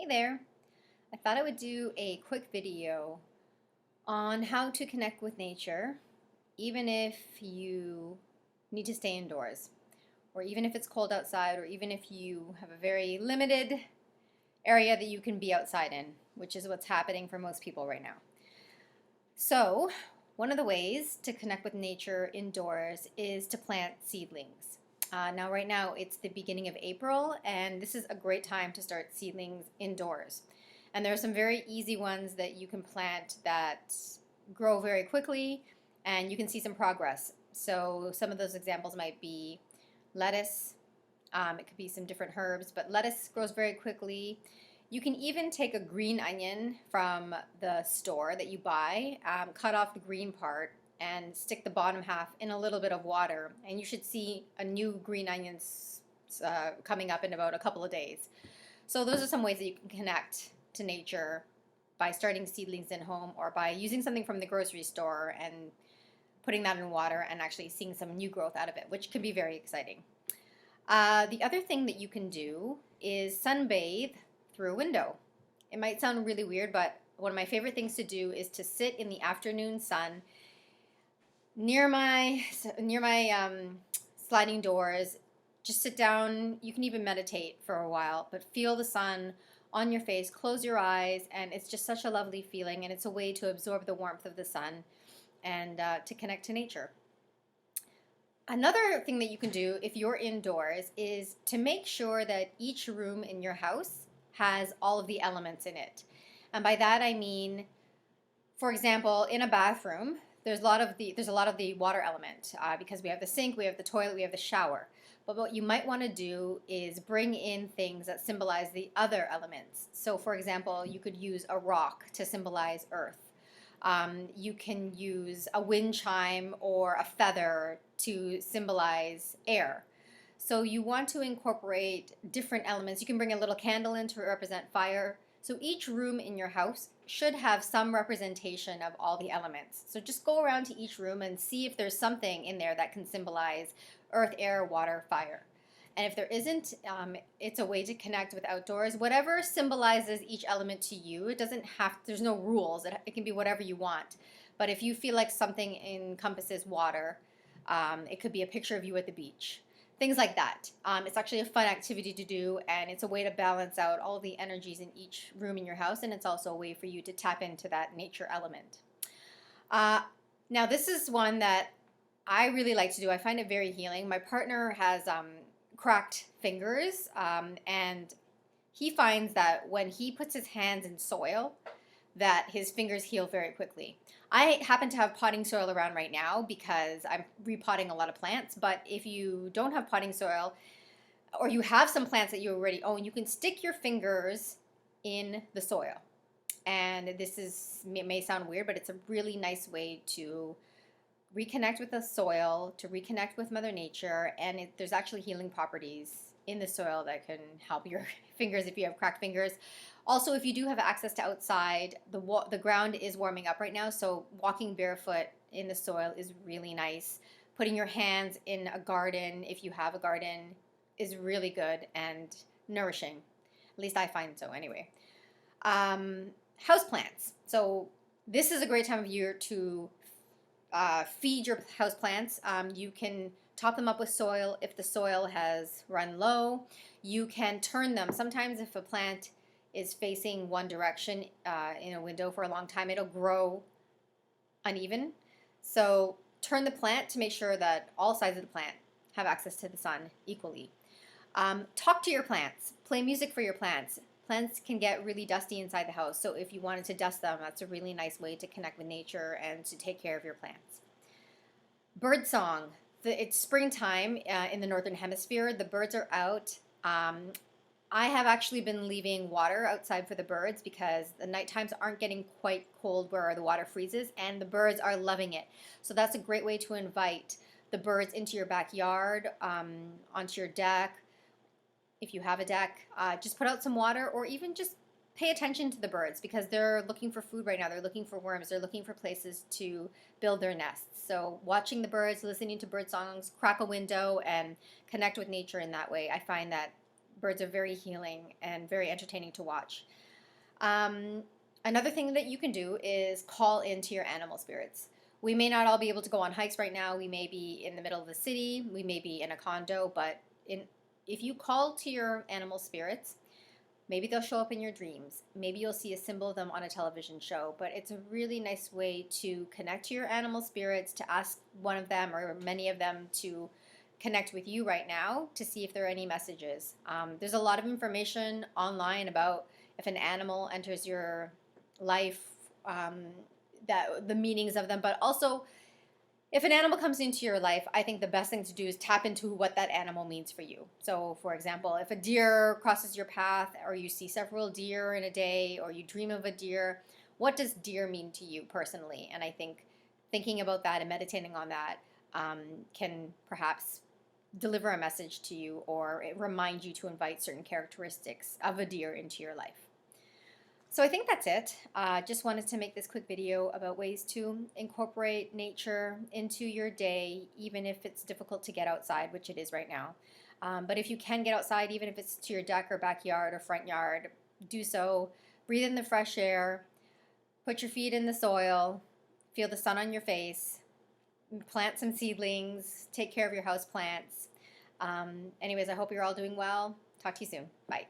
Hey there. I thought I would do a quick video on how to connect with nature, even if you need to stay indoors, or even if it's cold outside, or even if you have a very limited area that you can be outside in, which is what's happening for most people right now. So, one of the ways to connect with nature indoors is to plant seedlings. Now, right now, it's the beginning of April, and this is a great time to start seedlings indoors. And there are some very easy ones that you can plant that grow very quickly, and you can see some progress. So, some of those examples might be lettuce. It could be some different herbs, but lettuce grows very quickly. You can even take a green onion from the store that you buy, cut off the green part, and stick the bottom half in a little bit of water, and you should see a new green onions coming up in about a couple of days. So those are some ways that you can connect to nature by starting seedlings in home or by using something from the grocery store and putting that in water and actually seeing some new growth out of it, which can be very exciting. The other thing that you can do is sunbathe through a window. It might sound really weird, but one of my favorite things to do is to sit in the afternoon sun near my sliding doors. Just sit down. You can even meditate for a while, but feel the sun on your face. Close your eyes, and it's just such a lovely feeling. And it's a way to absorb the warmth of the sun and to connect to nature. Another thing that you can do if you're indoors is to make sure that each room in your house has all of the elements in it. And by that I mean, for example, in a bathroom, there's a lot of the water element because we have the sink, we have the toilet, we have the shower. But what you might want to do is bring in things that symbolize the other elements. So, for example, you could use a rock to symbolize earth. You can use a wind chime or a feather to symbolize air. So you want to incorporate different elements. You can bring a little candle in to represent fire. So each room in your house should have some representation of all the elements. So just go around to each room and see if there's something in there that can symbolize earth, air, water, fire. And if there isn't, it's a way to connect with outdoors. Whatever symbolizes each element to you, it doesn't have, there's no rules. It can be whatever you want. But if you feel like something encompasses water, it could be a picture of you at the beach. Things like that. It's actually a fun activity to do, and it's a way to balance out all the energies in each room in your house, and it's also a way for you to tap into that nature element. Now, this is one that I really like to do. I find it very healing. My partner has cracked fingers, and he finds that when he puts his hands in soil, that his fingers heal very quickly. I happen to have potting soil around right now because I'm repotting a lot of plants, but if you don't have potting soil or you have some plants that you already own, you can stick your fingers in the soil. And it may sound weird, but it's a really nice way to reconnect with the soil, to reconnect with Mother Nature, and there's actually healing properties in the soil that can help your fingers if you have cracked fingers. Also, if you do have access to outside, the ground is warming up right now, so walking barefoot in the soil is really nice. Putting your hands in a garden, if you have a garden, is really good and nourishing. At least I find so anyway. Houseplants. So this is a great time of year to feed your houseplants. You can top them up with soil if the soil has run low. You can turn them. Sometimes if a plant is facing one direction in a window for a long time, it'll grow uneven. So turn the plant to make sure that all sides of the plant have access to the sun equally. Talk to your plants. Play music for your plants. Plants can get really dusty inside the house, so if you wanted to dust them, that's a really nice way to connect with nature and to take care of your plants. Bird song. It's springtime in the northern hemisphere. The birds are out. I have actually been leaving water outside for the birds because the night times aren't getting quite cold where the water freezes, and the birds are loving it. So that's a great way to invite the birds into your backyard, onto your deck. If you have a deck, just put out some water, or even just pay attention to the birds because they're looking for food right now. They're looking for worms. They're looking for places to build their nests. So watching the birds, listening to bird songs, crack a window, and connect with nature in that way, I find that Birds are very healing and very entertaining to watch. Um, Another thing that you can do is call into your animal spirits. We may not all be able to go on hikes right now. We may be in the middle of the city. We may be in a condo, but if you call to your animal spirits, maybe they'll show up in your dreams. Maybe you'll see a symbol of them on a television show, but it's a really nice way to connect to your animal spirits, to ask one of them or many of them to connect with you right now to see if there are any messages. There's a lot of information online about if an animal enters your life, that the meanings of them, but also if an animal comes into your life, I think the best thing to do is tap into what that animal means for you. So, for example, if a deer crosses your path, or you see several deer in a day, or you dream of a deer, what does deer mean to you personally? And I think thinking about that and meditating on that can perhaps deliver a message to you or remind you to invite certain characteristics of a deer into your life. So I think that's it. Just wanted to make this quick video about ways to incorporate nature into your day, even if it's difficult to get outside, which it is right now. But if you can get outside, even if it's to your deck or backyard or front yard, do so. Breathe in the fresh air, put your feet in the soil, feel the sun on your face, plant some seedlings, take care of your house plants. Anyways, I hope you're all doing well. Talk to you soon. Bye.